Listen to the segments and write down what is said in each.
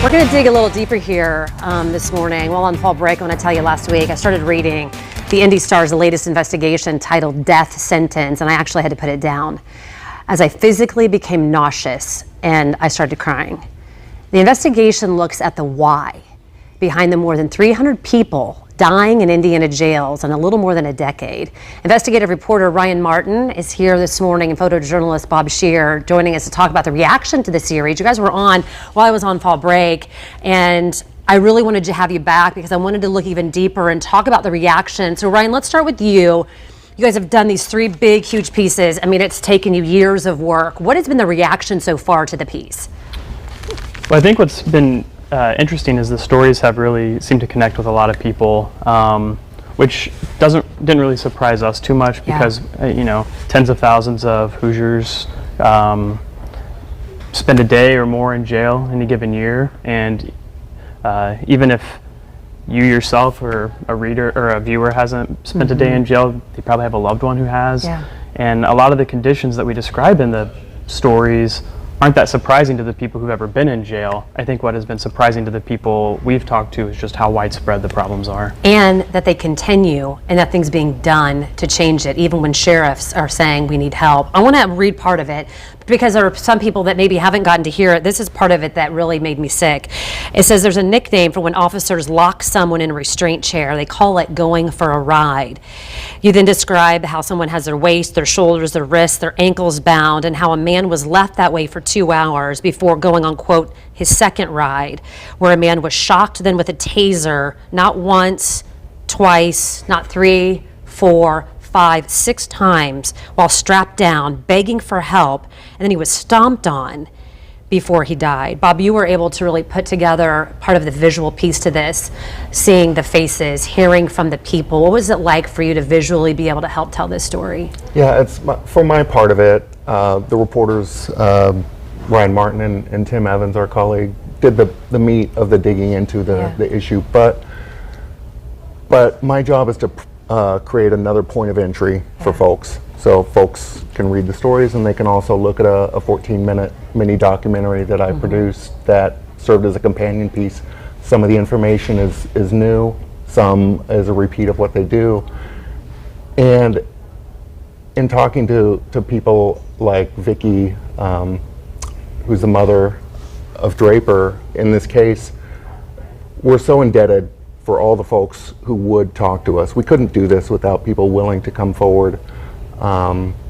We're going to dig a little deeper here this morning. While on fall break, I want to tell you last week I started reading the Indy Star's latest investigation titled Death Sentence, and I actually had to put it down as I physically became nauseous and I started crying. The investigation looks at the why behind the more than 300 people dying in Indiana jails in a little more than a decade. Investigative reporter Ryan Martin is here this morning and photojournalist Bob Scheer joining us to talk about the reaction to the series. You guys were on while I was on fall break, and I really wanted to have you back because I wanted to look even deeper and talk about the reaction. So Ryan, let's start with you. You guys have done these three big, huge pieces. I mean, it's taken you years of work. What has been the reaction so far to the piece? Well, I think what's been interesting is the stories have really seemed to connect with a lot of people, which didn't really surprise us too much because you know, tens of thousands of Hoosiers spend a day or more in jail in a given year, and even if you yourself or a reader or a viewer hasn't spent a day in jail, they probably have a loved one who has. And a lot of the conditions that we describe in the stories aren't that surprising to the people who've ever been in jail. I think what has been surprising to the people we've talked to is just how widespread the problems are. And that they continue and that things being done to change it, even when sheriffs are saying we need help. I want to read part of it because there are some people that maybe haven't gotten to hear it. This is part of it that really made me sick. It says there's a nickname for when officers lock someone in a restraint chair. They call it going for a ride. You then describe how someone has their waist, their shoulders, their wrists, their ankles bound, and how a man was left that way for 2 hours before going on, quote, his second ride, where a man was shocked then with a taser, not once, twice, not 3, 4, 5, 6 times while strapped down, begging for help, and then he was stomped on before he died. Bob, you were able to really put together part of the visual piece to this, seeing the faces, hearing from the people. What was it like for you to visually be able to help tell this story? Yeah, for my part of it, the reporters, Ryan Martin and Tim Evans, our colleague, did the meat of the digging into the issue. But my job is to create another point of entry for folks. So folks can read the stories, and they can also look at a 14-minute mini documentary that I produced that served as a companion piece. Some of the information is new, some is a repeat of what they do. And in talking to people like Vicki, who's the mother of Draper in this case, we're so indebted for all the folks who would talk to us. We couldn't do this without people willing to come forward,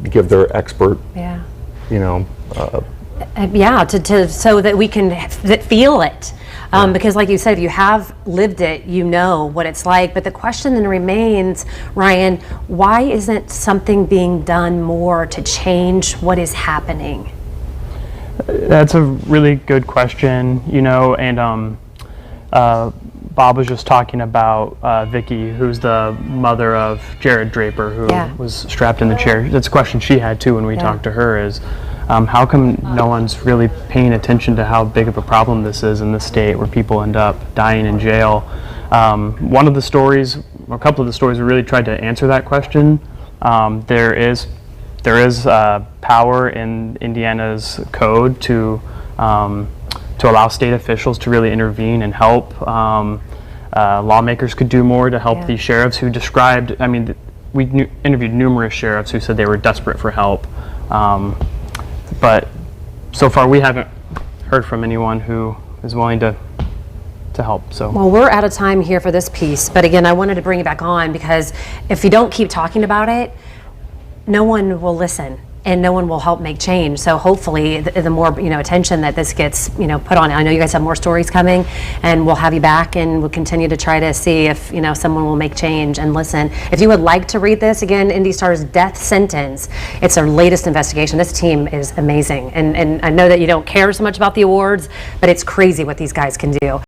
give their expert, you know, so that we can feel it. Because like you said, if you have lived it, you know what it's like. But the question then remains, Ryan, why isn't something being done more to change what is happening? That's a really good question, you know, and Bob was just talking about Vicki, who's the mother of Jared Draper, who was strapped in the chair. That's a question she had too when we talked to her is, how come no one's really paying attention to how big of a problem this is in the state where people end up dying in jail? One of the stories, or a couple of the stories, we really tried to answer that question. There is power in Indiana's code to allow state officials to really intervene and help. Lawmakers could do more to help these sheriffs who described, I mean, we interviewed numerous sheriffs who said they were desperate for help. But so far we haven't heard from anyone who is willing to help. So. Well, we're out of time here for this piece, but again, I wanted to bring you back on because if you don't keep talking about it, no one will listen and no one will help make change. So hopefully the more attention that this gets put on. I know you guys have more stories coming, and we'll have you back, and we'll continue to try to see if someone will make change and listen. If you would like to read this, again, Indy Star's Death Sentence. It's our latest investigation. This team is amazing, and I know that you don't care so much about the awards, but it's crazy what these guys can do.